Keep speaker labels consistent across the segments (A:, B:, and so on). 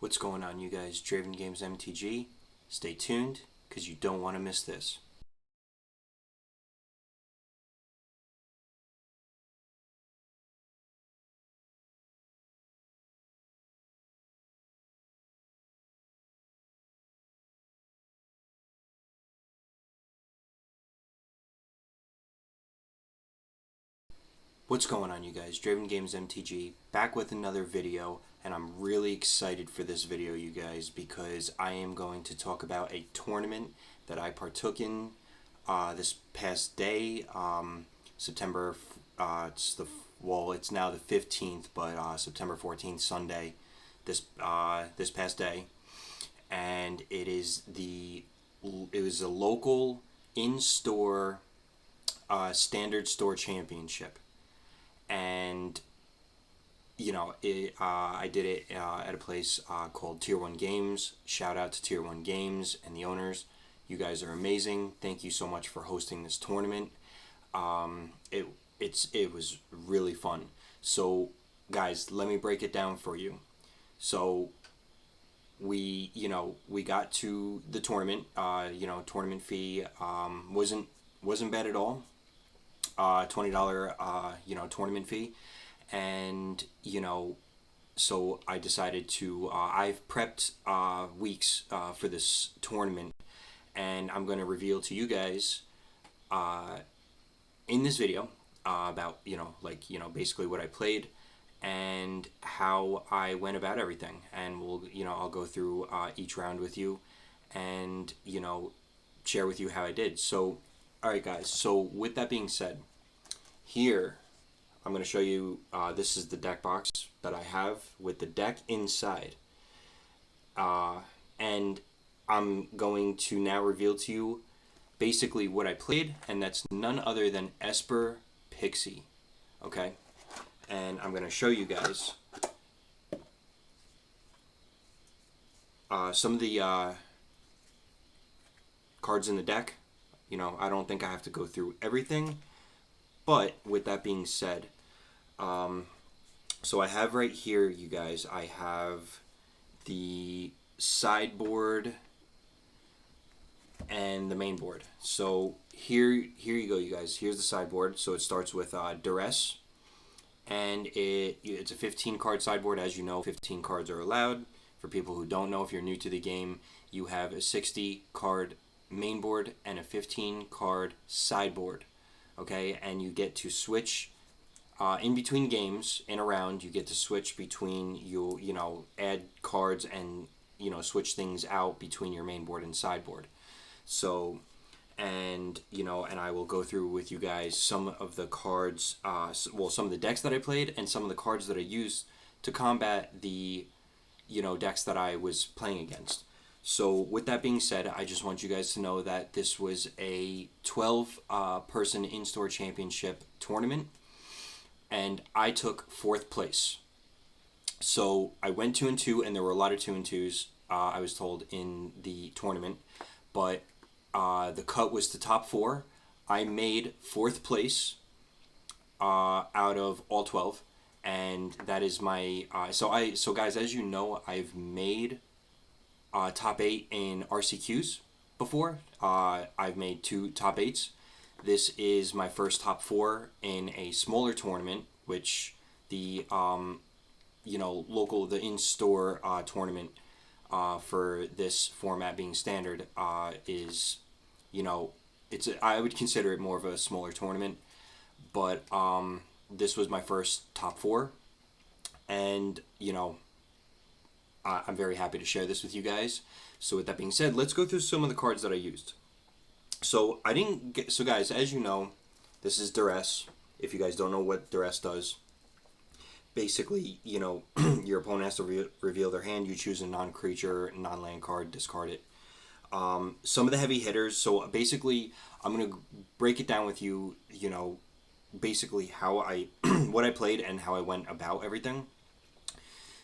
A: What's going on, you guys? Draven Games MTG. Stay tuned, because you don't want to miss this. What's going on, you guys? Draven Games MTG, back with another video, and I'm really excited for this video, you guys, because I am going to talk about a tournament that I partook in this past day, September, it's now the 15th, but September 14th, Sunday, this past day, and it was a local in-store standard store championship. And I did it at a place called Tier 1 Games. Shout out to Tier 1 Games and the owners. You guys are amazing. Thank you so much for hosting this tournament. It was really fun. So guys, let me break it down for you. So we got to the tournament. Tournament fee wasn't bad at all. $20 tournament fee, and so I decided to I've prepped weeks for this tournament, and I'm going to reveal to you guys in this video about basically what I played and how I went about everything, and I'll go through each round with you, and share with you how I did. So alright guys, so with that being said, here I'm going to show you, this is the deck box that I have with the deck inside. And I'm going to now reveal to you basically what I played, and that's none other than Esper Pixie. Okay? And I'm going to show you guys some of the cards in the deck. I don't think I have to go through everything, but with that being said, so I have right here, you guys, I have the sideboard and the main board. So here you go, you guys. Here's the sideboard. So it starts with Duress, and it's a 15 card sideboard. As you know, 15 cards are allowed. For people who don't know, if you're new to the game, you have a 60 card main board and a 15 card sideboard. Okay, and you get to switch in between games in a round. You get to switch between add cards and switch things out between your main board and sideboard. So and I will go through with you guys some of the cards, some of the decks that I played and some of the cards that I used to combat the decks that I was playing against. So with that being said, I just want you guys to know that this was a 12 person in-store championship tournament, and I took 4th place. So I went 2-2, and there were a lot of 2-2s, I was told, in the tournament, but the cut was the top 4. I made 4th place out of all 12, and that is my so guys, as you know, I've made top 8 in RCQs before. I've made 2 top 8s. This is my first top 4 in a smaller tournament, which the the in-store tournament for this format being standard is I would consider it more of a smaller tournament, but this was my first top 4, and I'm very happy to share this with you guys. So with that being said, let's go through some of the cards that I used. So guys, as you know, this is Duress. If you guys don't know what Duress does, basically, your opponent has to reveal their hand. You choose a non-creature, non-land card, discard it. Some of the heavy hitters. So basically, I'm going to break it down with you, basically how what I played and how I went about everything.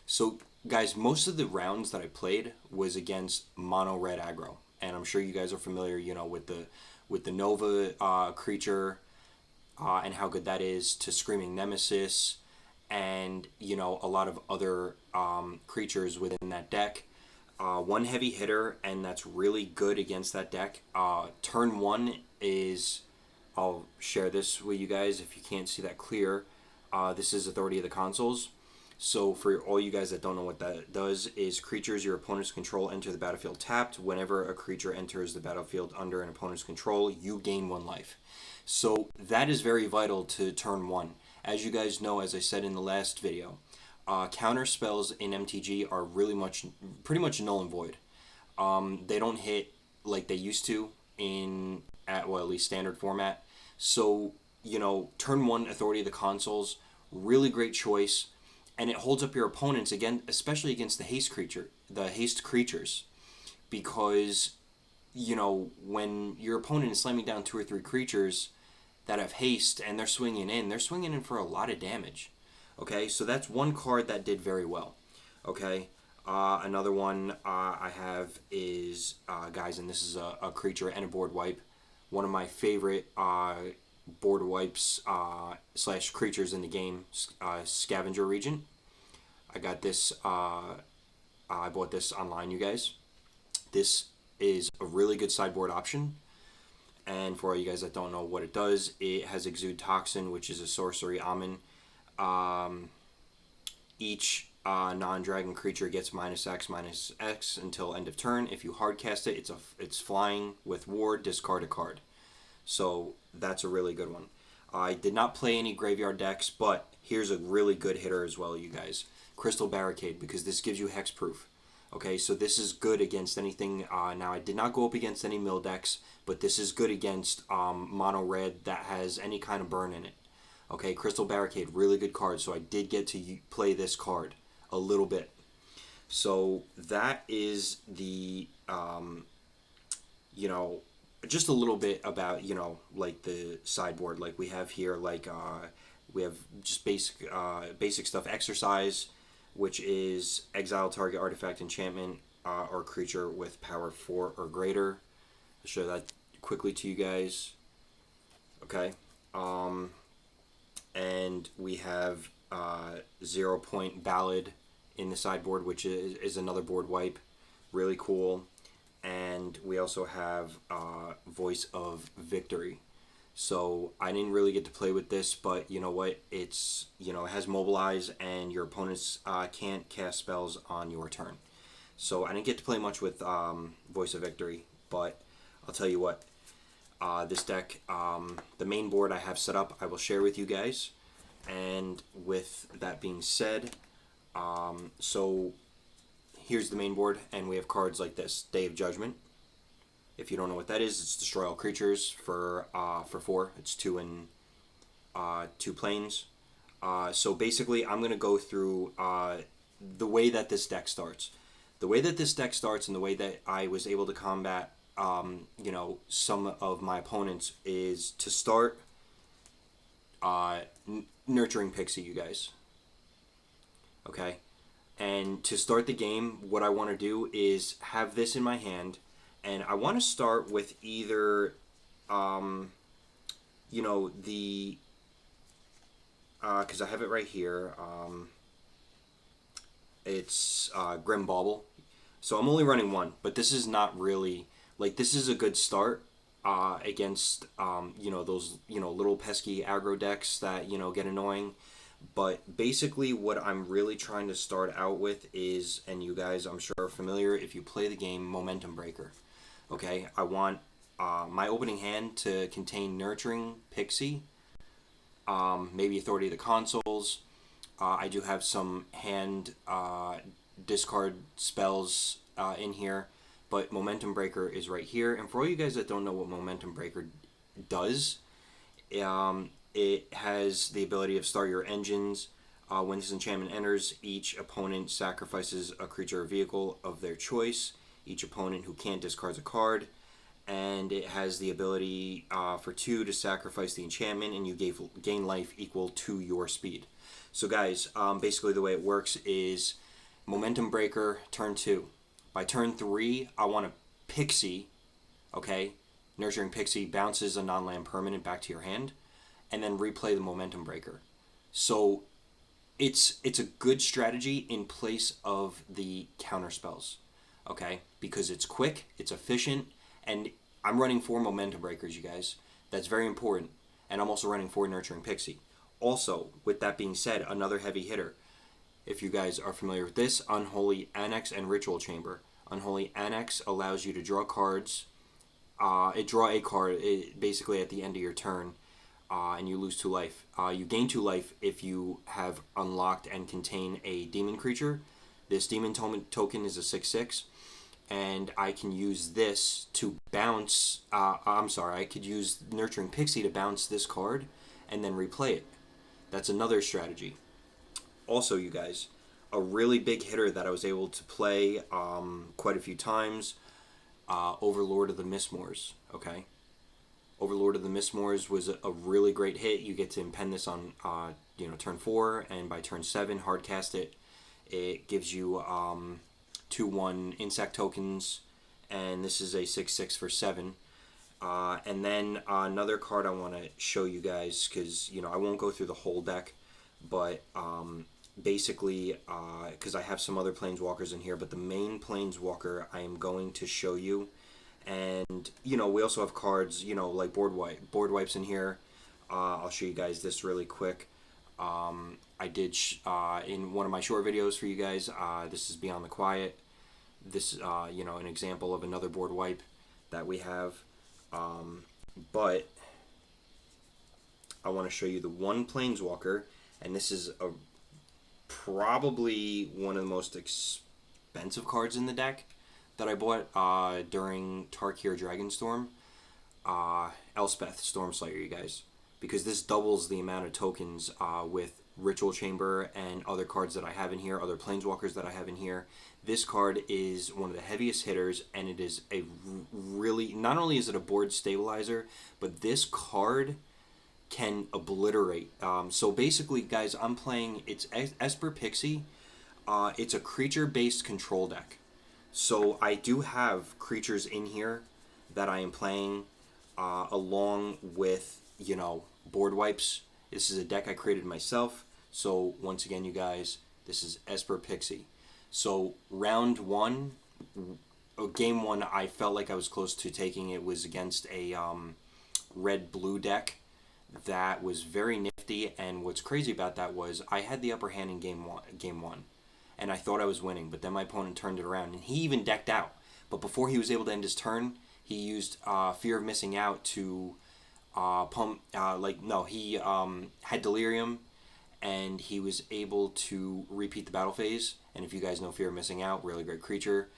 A: So guys, most of the rounds that I played was against mono red aggro, and I'm sure you guys are familiar, with the Nova creature and how good that is to Screaming Nemesis, and a lot of other creatures within that deck. One heavy hitter, and that's really good against that deck. Turn one is, I'll share this with you guys if you can't see that clear. This is Authority of the Consuls. So for all you guys that don't know what that does, is creatures your opponent's control enter the battlefield tapped. Whenever a creature enters the battlefield under an opponent's control, you gain 1 life. So that is very vital to turn one. As you guys know, as I said in the last video, counter spells in MTG are pretty much null and void. They don't hit like they used to at least standard format. So, turn one Authority of the Consuls, really great choice, and it holds up your opponents again, especially against the haste creatures, because when your opponent is slamming down 2 or 3 creatures that have haste and they're swinging in for a lot of damage. Okay, so that's one card that did very well. Okay, another one I have is, guys, and this is a creature and a board wipe. One of my favorite board wipes / creatures in the game, Scavenger Regent. I got this, I bought this online, you guys. This is a really good sideboard option. And for all you guys that don't know what it does, it has Exude Toxin, which is a sorcery Amin. Each non-dragon creature gets -X until end of turn. If you hardcast it, it's flying with ward, discard a card. So that's a really good one. I did not play any graveyard decks, but here's a really good hitter as well, you guys. Crystal Barricade, because this gives you hexproof. Okay, so this is good against anything. Now, I did not go up against any mill decks, but this is good against mono red that has any kind of burn in it. Okay, Crystal Barricade, really good card. So I did get to play this card a little bit. So that is the, just a little bit about, like the sideboard. Like we have here, we have just basic stuff. Exercise, which is exile target artifact, enchantment, or creature with power 4 or greater. I'll show that quickly to you guys. Okay. And we have 0 Point Ballad in the sideboard, which is another board wipe. Really cool. And we also have Voice of Victory. So I didn't really get to play with this, but you know what? It has Mobilize, and your opponents can't cast spells on your turn. So I didn't get to play much with Voice of Victory, but I'll tell you what. This deck, the main board I have set up, I will share with you guys. And with that being said, so here's the main board, and we have cards like this. Day of Judgment. If you don't know what that is, it's destroy all creatures for 4. It's 2 and 2 planes. So basically, I'm going to go through the way that this deck starts. The way that this deck starts and the way that I was able to combat some of my opponents is to start Nurturing Pixie, you guys. Okay? And to start the game, what I want to do is have this in my hand, and I want to start with either, because I have it right here. It's Grim Bauble. So I'm only running 1, but this is not really, this is a good start against, those, little pesky aggro decks that, get annoying. But basically what I'm really trying to start out with is, and you guys I'm sure are familiar if you play the game, Momentum Breaker. Okay, I want my opening hand to contain Nurturing Pixie, maybe Authority of the Consuls. I do have some hand discard spells in here, but Momentum Breaker is right here. And for all you guys that don't know what Momentum Breaker does, it has the ability of start your engines. When this enchantment enters, each opponent sacrifices a creature or vehicle of their choice. Each opponent who can't discards a card. And it has the ability for 2 to sacrifice the enchantment, and you gain life equal to your speed. So guys, basically the way it works is Momentum Breaker, turn 2. By turn 3, I want a Pixie, okay? Nurturing Pixie bounces a non-land permanent back to your hand, and then replay the Momentum Breaker. So it's a good strategy in place of the counter spells, okay? Because it's quick, it's efficient, and I'm running 4 momentum breakers, you guys. That's very important. And I'm also running 4 nurturing pixie. Also, with that being said, another heavy hitter. If you guys are familiar with this, Unholy Annex and Ritual Chamber. Unholy Annex allows you to draw cards. It draw a card basically at the end of your turn, and you lose 2 life. You gain 2 life if you have unlocked and contain a demon creature. This demon token is a 6/6, and I can use this to bounce. I could use Nurturing Pixie to bounce this card and then replay it. That's another strategy. Also, you guys, a really big hitter that I was able to play quite a few times, Overlord of the Mistmoors. Okay, Overlord of the Mistmoors was a really great hit. You get to impend this on turn 4, and by turn 7, hardcast it. It gives you 2/1 insect tokens, and this is a 6/6 for 7. And then another card I want to show you guys, because I won't go through the whole deck, but basically, because I have some other planeswalkers in here, but the main planeswalker I am going to show you. And we also have cards, like board wipes in here. I'll show you guys this really quick. I did in one of my short videos for you guys. This is Beyond the Quiet. This an example of another board wipe that we have. But I want to show you the one planeswalker, and this is probably one of the most expensive cards in the deck that I bought during Tarkir Dragonstorm. Elspeth Stormslayer, you guys, because this doubles the amount of tokens with Ritual Chamber and other cards that I have in here, other planeswalkers that I have in here. This card is one of the heaviest hitters, and it is a really, not only is it a board stabilizer, but this card can obliterate. So basically, guys, I'm playing, it's Esper Pixie. It's a creature-based control deck. So I do have creatures in here that I am playing along with, board wipes. This is a deck I created myself. So once again, you guys, this is Esper Pixie. So round 1, game 1, I felt like I was close to taking it. Was against a red-blue deck that was very nifty. And what's crazy about that was I had the upper hand in game one, and I thought I was winning. But then my opponent turned it around, and he even decked out. But before he was able to end his turn, he used Fear of Missing Out to pump. He had Delirium, and he was able to repeat the battle phase. And if you guys know Fear of Missing Out, really great creature.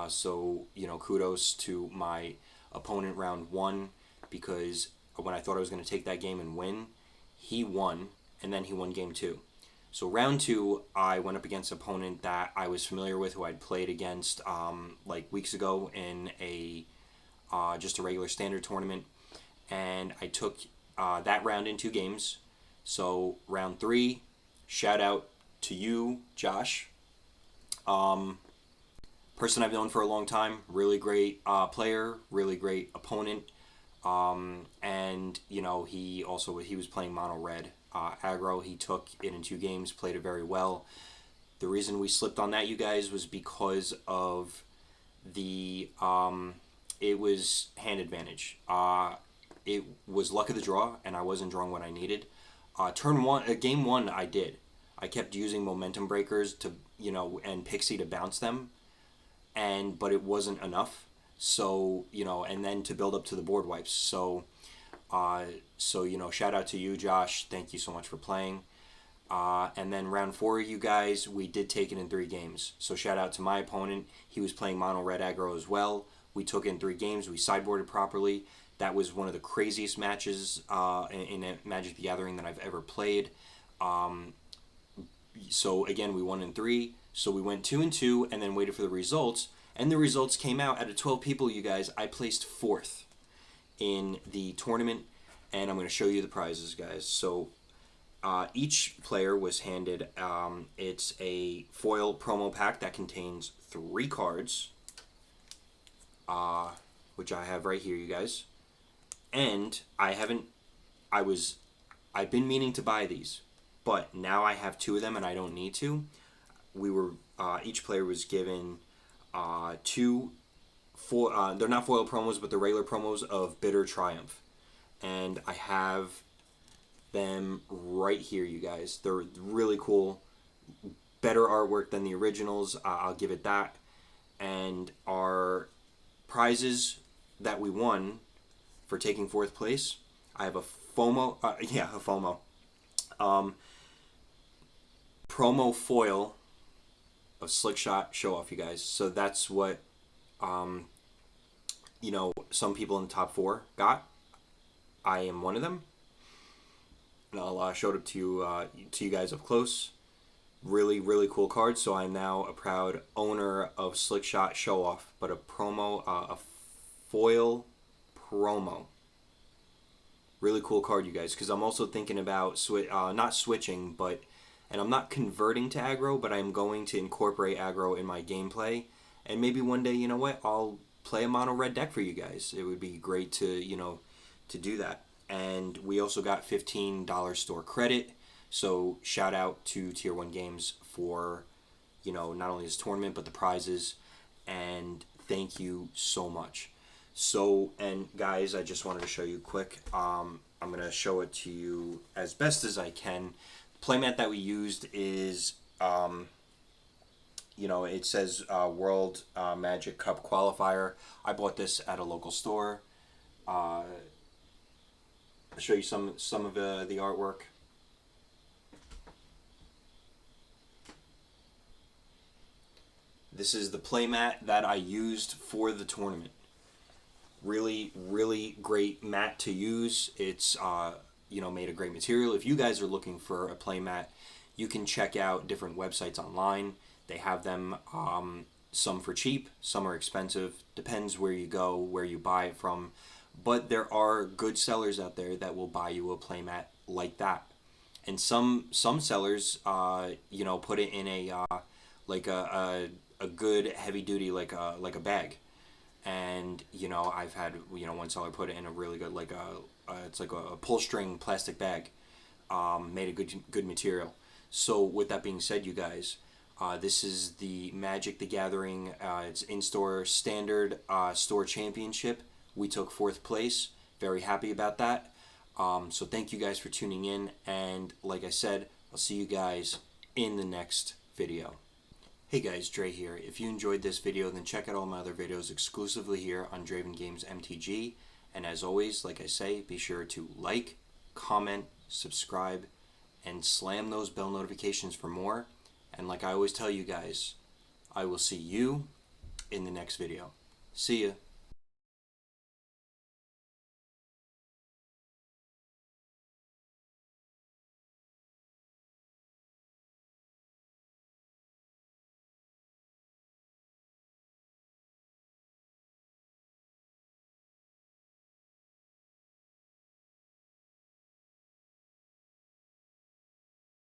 A: So kudos to my opponent round 1, because when I thought I was going to take that game and win, he won, and then he won game 2. So round 2, I went up against an opponent that I was familiar with, who I'd played against weeks ago in a just a regular standard tournament, and I took that round in 2 games. So round 3, shout out to you, Josh. Person I've known for a long time, really great player, really great opponent. And he was playing mono red aggro. He took it in 2 games, played it very well. The reason we slipped on that, you guys, was because of the it was hand advantage. It was luck of the draw, and I wasn't drawing what I needed. Game 1, I did. I kept using momentum breakers to and Pixie to bounce them, but it wasn't enough. So and then to build up to the board wipes. So shout out to you, Josh. Thank you so much for playing. And then round 4, you guys, we did take it in 3 games. So shout out to my opponent. He was playing mono red aggro as well. We took it in 3 games. We sideboarded properly. That was one of the craziest matches in a Magic the Gathering that I've ever played. So again, we won in 3. So we went 2-2, and then waited for the results. And the results came out. Out of 12 people, you guys, I placed 4th in the tournament. And I'm going to show you the prizes, guys. So each player was handed, it's a foil promo pack that contains 3 cards, which I have right here, you guys. And I've been meaning to buy these, but now I have two of them and I don't need to. We were each player was given two they're not foil promos, but the regular promos of Bitter Triumph, and I have them right here, you guys. They're really cool, better artwork than the originals. I'll give it that. And our prizes that we won for taking fourth place, I have a FOMO, a FOMO, promo foil of Slick Shot Show Off, you guys. So that's what some people in the top four got. I am one of them, and I'll show it to you guys up close. Really, really cool card. So I'm now a proud owner of Slick Shot Show Off, but a foil promo. Really cool card, you guys, because I'm also thinking about not switching, and I'm not converting to aggro, but I'm going to incorporate aggro in my gameplay, and maybe one day, you know what, I'll play a mono red deck for you guys. It would be great to do that. And we also got $15 store credit. So shout out to Tier 1 Games for, not only this tournament, but the prizes. And thank you so much. So, and guys, I just wanted to show you quick. I'm going to show it to you as best as I can. The playmat that we used is, it says World Magic Cup Qualifier. I bought this at a local store. I'll show you some of the artwork. This is the playmat that I used for the tournament. Really, really great mat to use. It's made of great material. If you guys are looking for a playmat, you can check out different websites online. They have them, some for cheap, some are expensive. Depends where you go, where you buy it from. But there are good sellers out there that will buy you a playmat like that. And some sellers, put it in a good heavy duty like a bag. And I've had one seller put it in a really good it's like a pull string plastic bag, made a good material. So with that being said, you guys, this is the Magic the Gathering. It's in-store standard store championship. We took fourth place. Very happy about that. So thank you guys for tuning in, and like I said, I'll see you guys in the next video. Hey guys, Dre here. If you enjoyed this video, then check out all my other videos exclusively here on Draven Games MTG. And as always, like I say, be sure to like, comment, subscribe, and slam those bell notifications for more. And like I always tell you guys, I will see you in the next video. See ya.